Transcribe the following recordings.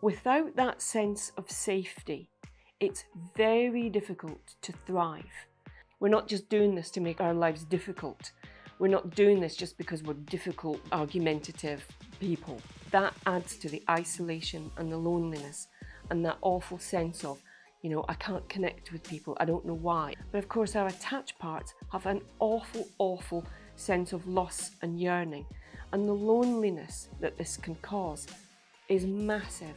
Without that sense of safety, it's very difficult to thrive. We're not just doing this to make our lives difficult. We're not doing this just because we're difficult, argumentative people. That adds to the isolation and the loneliness and that awful sense of, I can't connect with people, I don't know why. But of course our attached parts have an awful sense of loss and yearning, and the loneliness that this can cause is massive.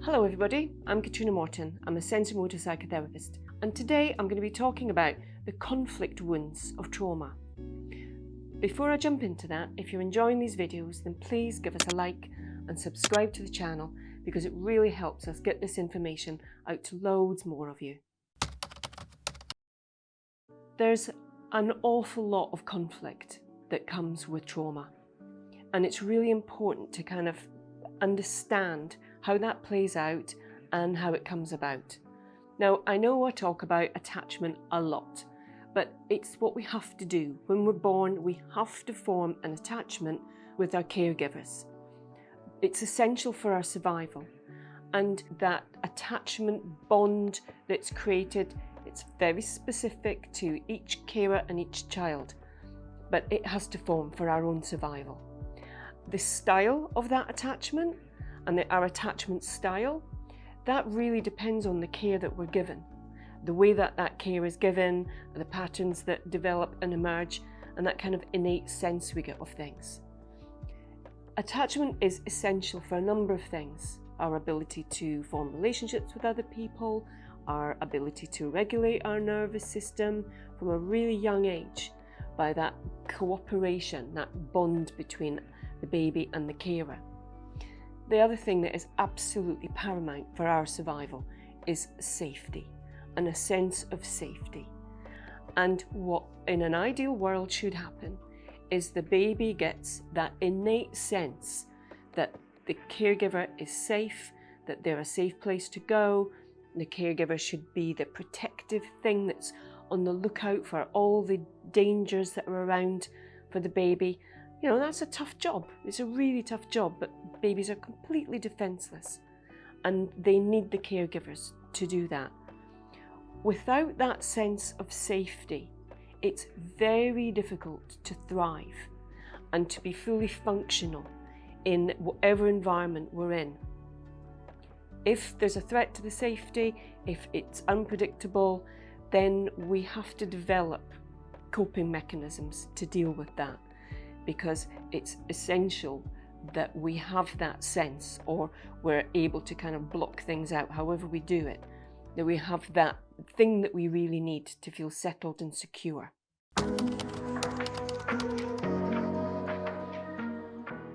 Hello everybody, I'm Catriona Morten. I'm a sensory-motor psychotherapist, and today I'm going to be talking about the conflict wounds of trauma. Before I jump into that, if you're enjoying these videos, then please give us a like and subscribe to the channel, because it really helps us get this information out to loads more of you. There's an awful lot of conflict that comes with trauma, and it's really important to kind of understand how that plays out and how it comes about. Now, I know I talk about attachment a lot, but it's what we have to do. When we're born, we have to form an attachment with our caregivers. It's essential for our survival, and that attachment bond that's created, it's very specific to each carer and each child, but it has to form for our own survival. The style of that attachment and our attachment style, that really depends on the care that we're given, the way that that care is given, the patterns that develop and emerge, and that kind of innate sense we get of things. Attachment is essential for a number of things: our ability to form relationships with other people, our ability to regulate our nervous system from a really young age by that cooperation, that bond between the baby and the carer. The other thing that is absolutely paramount for our survival is safety, and a sense of safety. And what in an ideal world should happen is the baby gets that innate sense that the caregiver is safe, that they're a safe place to go. The caregiver should be the protective thing that's on the lookout for all the dangers that are around for the baby. That's a tough job. It's a really tough job, but babies are completely defenseless, and they need the caregivers to do that. Without that sense of safety, it's very difficult to thrive and to be fully functional in whatever environment we're in. If there's a threat to the safety, if it's unpredictable, then we have to develop coping mechanisms to deal with that, because it's essential that we have that sense, or we're able to kind of block things out however we do it, that we have that thing that we really need to feel settled and secure.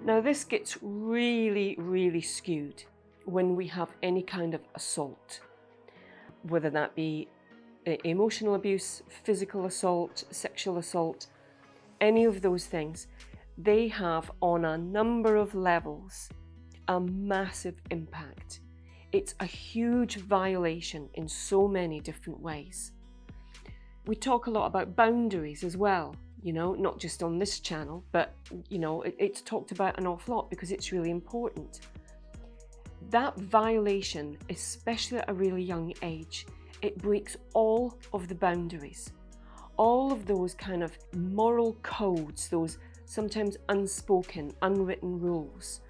Now this gets really skewed when we have any kind of assault, whether that be emotional abuse, physical assault, sexual assault, any of those things. They have, on a number of levels, a massive impact. It's a huge violation in so many different ways. We talk a lot about boundaries as well, not just on this channel, but it's talked about an awful lot because it's really important. That violation, especially at a really young age, it breaks all of the boundaries, all of those kind of moral codes, those sometimes unspoken, unwritten rules,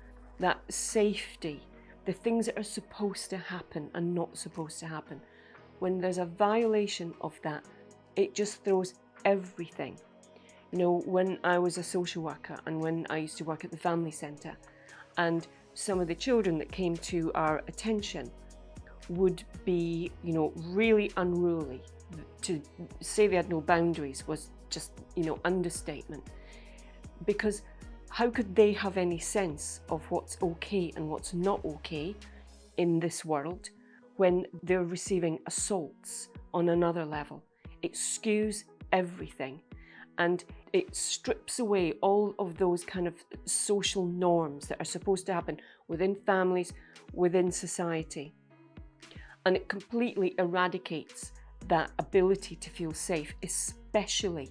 that safety, the things that are supposed to happen and not supposed to happen. When there's a violation of that, it just throws everything. When I was a social worker and when I used to work at the family centre, and some of the children that came to our attention would be, really unruly. To say they had no boundaries was just, understatement. Because how could they have any sense of what's okay and what's not okay in this world when they're receiving assaults on another level? It skews everything, and it strips away all of those kind of social norms that are supposed to happen within families, within society. And it completely eradicates that ability to feel safe, especially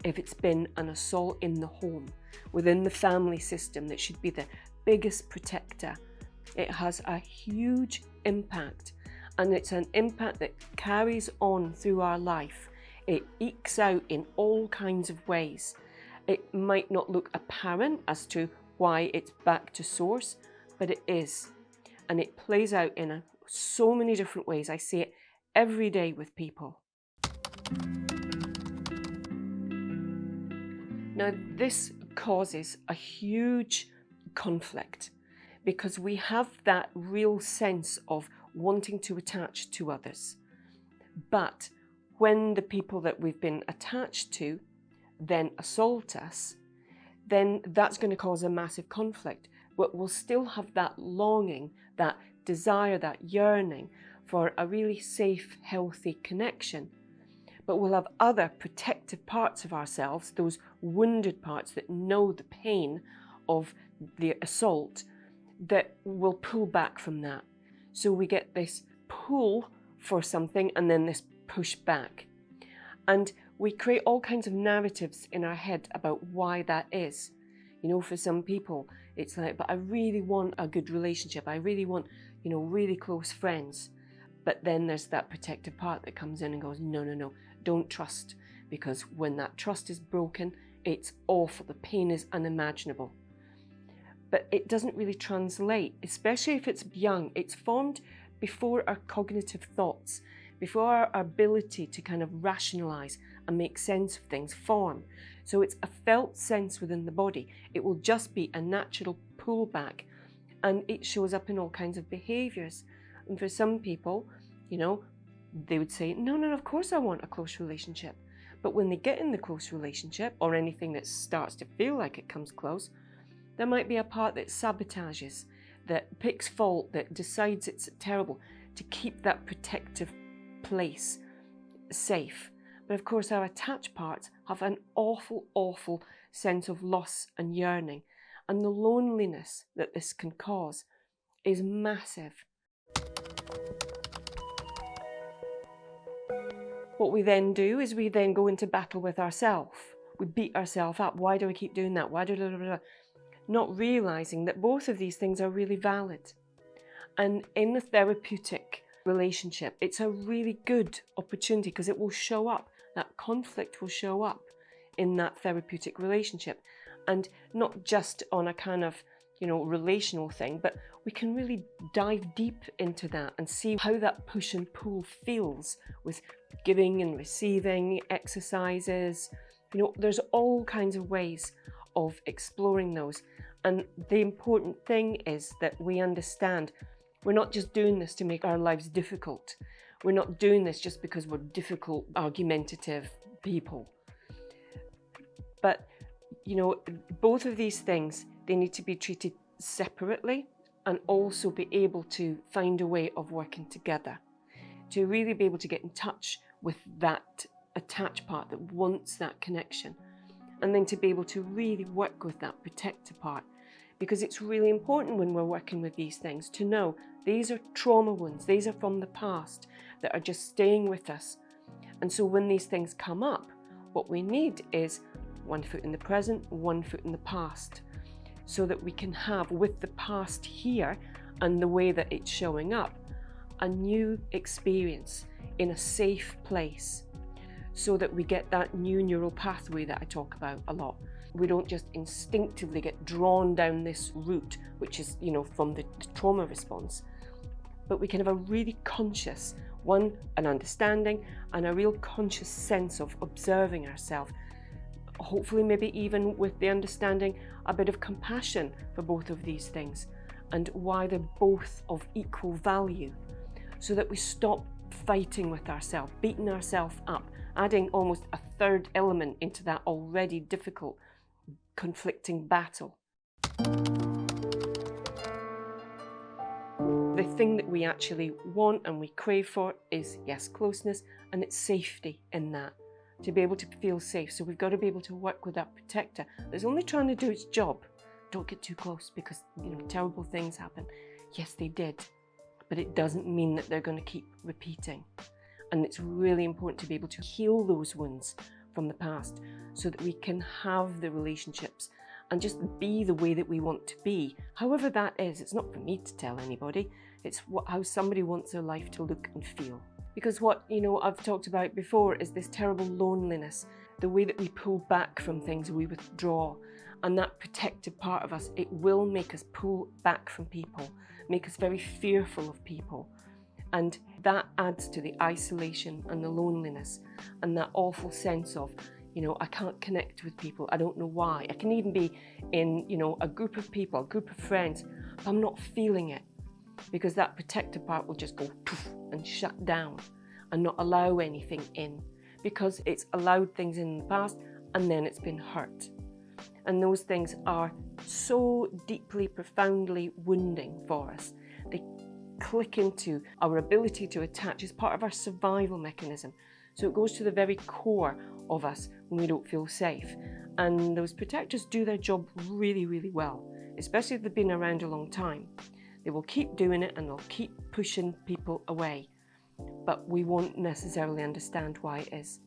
if it's been an assault in the home. within the family system that should be the biggest protector, it has a huge impact, and it's an impact that carries on through our life. It ekes out in all kinds of ways. It might not look apparent as to why it's back to source, but it is. And it plays out in so many different ways. I see it every day with people. Now, this causes a huge conflict because we have that real sense of wanting to attach to others. But when the people that we've been attached to then assault us, then that's going to cause a massive conflict. But we'll still have that longing, that desire, that yearning for a really safe, healthy connection. But we'll have other protective parts of ourselves, those wounded parts that know the pain of the assault, that will pull back from that. So we get this pull for something and then this push back. And we create all kinds of narratives in our head about why that is. You know, for some people, it's like, but I really want a good relationship. I really want, you know, really close friends. But then there's that protective part that comes in and goes, no, no, no, don't trust. Because when that trust is broken, it's awful. The pain is unimaginable. But it doesn't really translate, especially if it's young. It's formed before our cognitive thoughts, before our ability to kind of rationalize and make sense of things form. So it's a felt sense within the body. It will just be a natural pullback, and it shows up in all kinds of behaviors. And for some people, you know, they would say, no, no, of course I want a close relationship. But when they get in the close relationship, or anything that starts to feel like it comes close, there might be a part that sabotages, that picks fault, that decides it's terrible, to keep that protective place safe. But of course our attached parts have an awful, awful sense of loss and yearning. And the loneliness that this can cause is massive. What we then do is we then go into battle with ourselves. We beat ourselves up. Why do I keep doing that? Why do blah, blah, blah? Not realizing that both of these things are really valid. And in the therapeutic relationship, it's a really good opportunity because it will show up. That conflict will show up in that therapeutic relationship. And not just on a kind of, you know, relational thing, but we can really dive deep into that and see how that push and pull feels with giving and receiving exercises. You know, there's all kinds of ways of exploring those. And the important thing is that we understand we're not just doing this to make our lives difficult. We're not doing this just because we're difficult, argumentative people. But, you know, both of these things, they need to be treated separately and also be able to find a way of working together. To really be able to get in touch with that attached part that wants that connection. And then to be able to really work with that protective part. Because it's really important when we're working with these things to know these are trauma wounds, these are from the past that are just staying with us. And so when these things come up, what we need is 1 foot in the present, 1 foot in the past, so that we can have with the past here and the way that it's showing up, a new experience in a safe place, so that we get that new neural pathway that I talk about a lot. We don't just instinctively get drawn down this route, which is, you know, from the trauma response, but we can have a really conscious, an understanding and a real conscious sense of observing ourselves. Hopefully maybe even with the understanding, a bit of compassion for both of these things and why they're both of equal value, so that we stop fighting with ourselves, beating ourselves up, adding almost a third element into that already difficult conflicting battle. The thing that we actually want and we crave for is, yes, closeness, and it's safety in that, to be able to feel safe. So we've got to be able to work with that protector that's only trying to do its job. Don't get too close because, you know, terrible things happen. Yes, they did, but it doesn't mean that they're going to keep repeating. And it's really important to be able to heal those wounds from the past so that we can have the relationships and just be the way that we want to be. However that is, it's not for me to tell anybody. It's how somebody wants their life to look and feel. Because what, I've talked about before is this terrible loneliness, the way that we pull back from things, we withdraw. And that protective part of us, it will make us pull back from people, make us very fearful of people. And that adds to the isolation and the loneliness and that awful sense of, I can't connect with people. I don't know why. I can even be in, a group of people, a group of friends, but I'm not feeling it, because that protective part will just go poof and shut down and not allow anything in, because it's allowed things in the past and then it's been hurt. And those things are so deeply, profoundly wounding for us. They click into our ability to attach as part of our survival mechanism. So it goes to the very core of us when we don't feel safe. And those protectors do their job really, really well, especially if they've been around a long time. They will keep doing it and they'll keep pushing people away, but we won't necessarily understand why it is.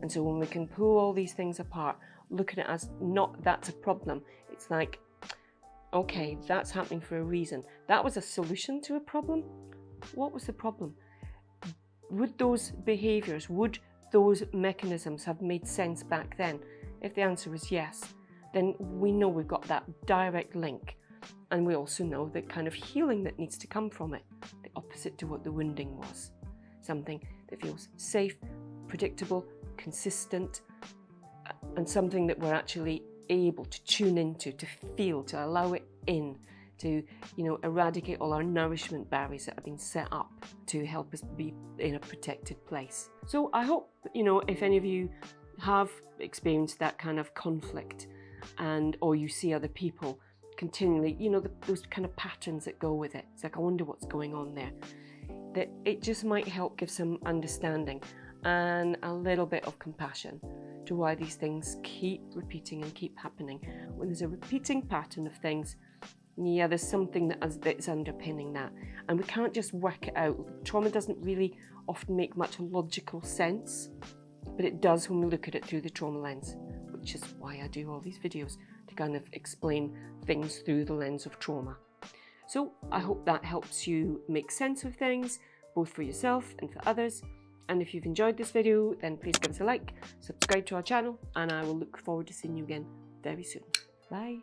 And so when we can pull all these things apart, look at it as not that's a problem. It's like, okay, that's happening for a reason. That was a solution to a problem. What was the problem? Would those behaviours, would those mechanisms have made sense back then? If the answer is yes, then we know we've got that direct link. And we also know the kind of healing that needs to come from it, the opposite to what the wounding was. Something that feels safe, predictable, consistent, and something that we're actually able to tune into, to feel, to allow it in, to eradicate all our nourishment barriers that have been set up to help us be in a protected place. So I hope, if any of you have experienced that kind of conflict, or you see other people continually, those kind of patterns that go with it. It's like, I wonder what's going on there. That it just might help give some understanding and a little bit of compassion to why these things keep repeating and keep happening. When there's a repeating pattern of things, there's something that's underpinning that. And we can't just work it out. Trauma doesn't really often make much logical sense, but it does when we look at it through the trauma lens, which is why I do all these videos, to kind of explain things through the lens of trauma. So I hope that helps you make sense of things, both for yourself and for others. And if you've enjoyed this video, then please give us a like, subscribe to our channel, and I will look forward to seeing you again very soon. Bye.